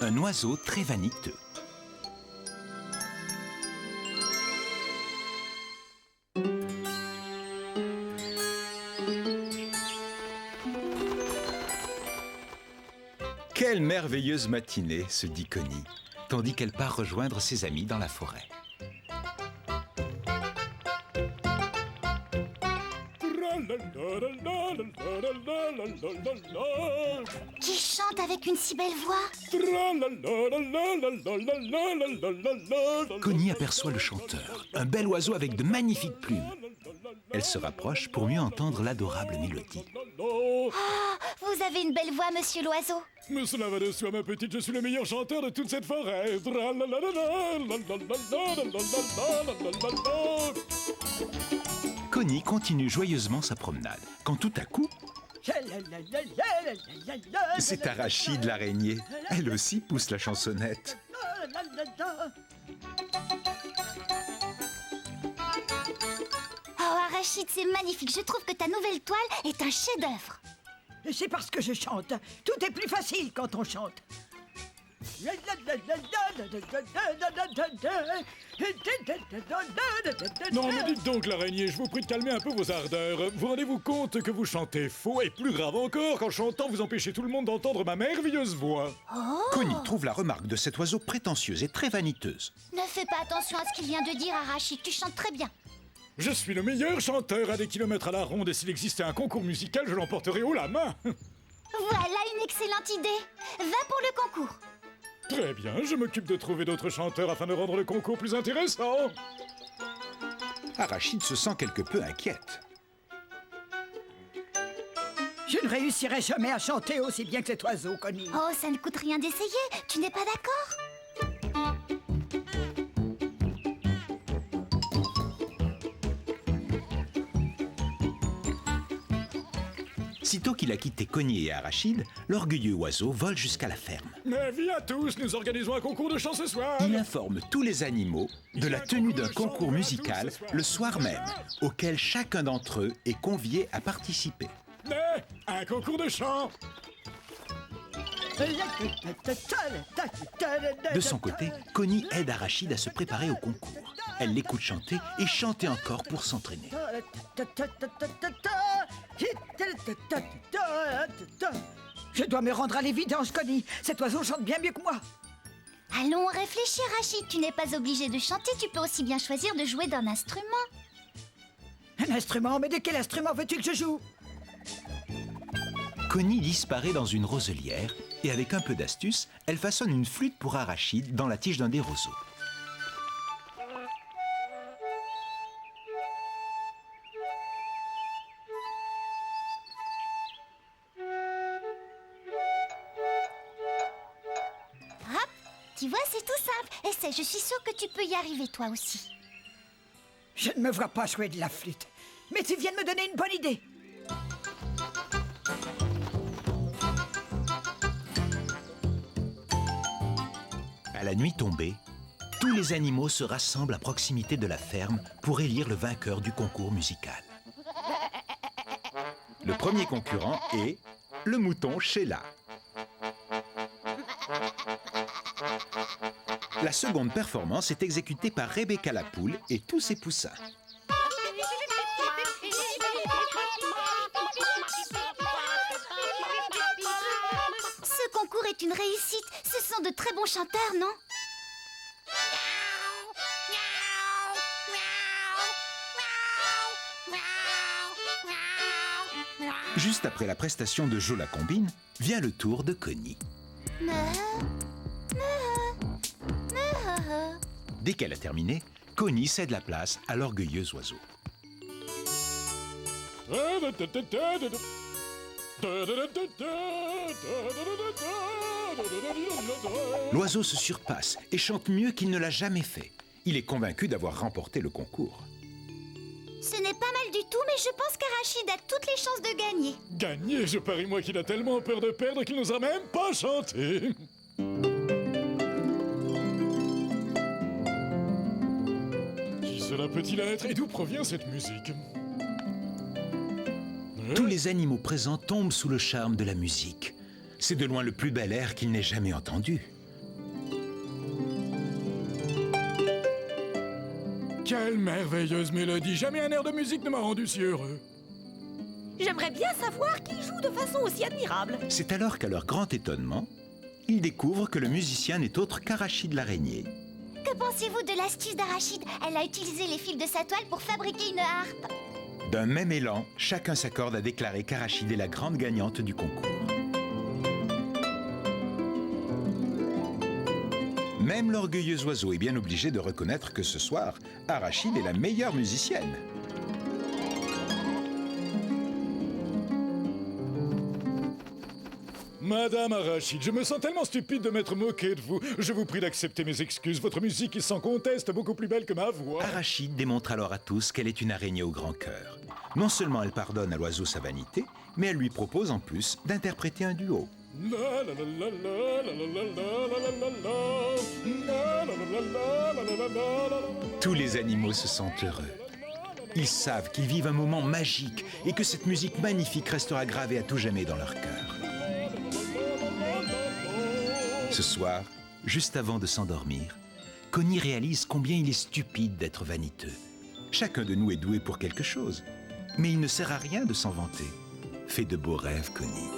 un oiseau très vaniteux. Quelle merveilleuse matinée, se dit Connie, tandis qu'elle part rejoindre ses amis dans la forêt. Qui chante avec une si belle voix? Connie aperçoit le chanteur, un bel oiseau avec de magnifiques plumes. Elle se rapproche pour mieux entendre l'adorable mélodie. Ah, vous avez une belle voix, monsieur l'oiseau. Mais cela va de soi, ma petite, je suis le meilleur chanteur de toute cette forêt. Connie continue joyeusement sa promenade, quand tout à coup, c'est Arachide l'araignée. Elle aussi pousse la chansonnette. Oh, Arachide, c'est magnifique. Je trouve que ta nouvelle toile est un chef-d'œuvre. C'est parce que je chante. Tout est plus facile quand on chante. Non, mais dites donc, l'araignée, je vous prie de calmer un peu vos ardeurs. Vous rendez-vous compte que vous chantez faux et plus grave encore, qu'en chantant, vous empêchez tout le monde d'entendre ma merveilleuse voix. Oh! Connie trouve la remarque de cet oiseau prétentieuse et très vaniteuse. Ne fais pas attention à ce qu'il vient de dire, Arachide. Tu chantes très bien. Je suis le meilleur chanteur à des kilomètres à la ronde et s'il existait un concours musical, je l'emporterais haut la main. Voilà une excellente idée. Va pour le concours. Très bien, je m'occupe de trouver d'autres chanteurs afin de rendre le concours plus intéressant. Arachide se sent quelque peu inquiète. Je ne réussirai jamais à chanter aussi bien que cet oiseau, Connie. Oh, ça ne coûte rien d'essayer. Tu n'es pas d'accord? Sitôt qu'il a quitté Connie et Arachide, l'orgueilleux oiseau vole jusqu'à la ferme. Mais vie à tous, nous organisons un concours de chant ce soir. Il informe tous les animaux de la tenue d'un concours musical le soir même, auquel chacun d'entre eux est convié à participer. Mais un concours de chant. De son côté, Connie aide Arachide à se préparer au concours. Elle l'écoute chanter et chanter encore pour s'entraîner. Je dois me rendre à l'évidence, Connie. Cet oiseau chante bien mieux que moi. Allons, réfléchis, Arachide. Tu n'es pas obligé de chanter. Tu peux aussi bien choisir de jouer d'un instrument. Un instrument? Mais de quel instrument veux-tu que je joue? Connie disparaît dans une roselière et avec un peu d'astuce, elle façonne une flûte pour Arachide dans la tige d'un des roseaux. Hop, tu vois, c'est tout simple. Essaie, je suis sûre que tu peux y arriver toi aussi. Je ne me vois pas jouer de la flûte. Mais tu viens de me donner une bonne idée. À la nuit tombée, tous les animaux se rassemblent à proximité de la ferme pour élire le vainqueur du concours musical. Le premier concurrent est le mouton Sheila. La seconde performance est exécutée par Rebecca la poule et tous ses poussins. Ce concours est une réussite. Ce sont de très bons chanteurs, non? Juste après la prestation de Jo la combine, vient le tour de Connie. Dès qu'elle a terminé, Connie cède la place à l'orgueilleux oiseau. L'oiseau se surpasse et chante mieux qu'il ne l'a jamais fait. Il est convaincu d'avoir remporté le concours. Ce n'est pas mal du tout, mais je pense qu'Arachide a toutes les chances de gagner. Gagner, je parie moi qu'il a tellement peur de perdre qu'il n'osera même pas chanter. Qui cela peut-il être et d'où provient cette musique? Tous les animaux présents tombent sous le charme de la musique. C'est de loin le plus bel air qu'ils n'aient jamais entendu. Quelle merveilleuse mélodie! Jamais un air de musique ne m'a rendu si heureux. J'aimerais bien savoir qui joue de façon aussi admirable. C'est alors qu'à leur grand étonnement, ils découvrent que le musicien n'est autre qu'Arachide l'araignée. Que pensez-vous de l'astuce d'Arachide? Elle a utilisé les fils de sa toile pour fabriquer une harpe. D'un même élan, chacun s'accorde à déclarer qu'Arachide est la grande gagnante du concours. Même l'orgueilleux oiseau est bien obligé de reconnaître que ce soir, Arachide est la meilleure musicienne. Madame Arachide, je me sens tellement stupide de m'être moqué de vous. Je vous prie d'accepter mes excuses. Votre musique est sans conteste beaucoup plus belle que ma voix. Arachide démontre alors à tous qu'elle est une araignée au grand cœur. Non seulement elle pardonne à l'oiseau sa vanité, mais elle lui propose en plus d'interpréter un duo. Tous les animaux se sentent heureux. Ils savent qu'ils vivent un moment magique et que cette musique magnifique restera gravée à tout jamais dans leur cœur. Ce soir, juste avant de s'endormir, Connie réalise combien il est stupide d'être vaniteux. Chacun de nous est doué pour quelque chose, mais il ne sert à rien de s'en vanter. Fais de beaux rêves, Connie.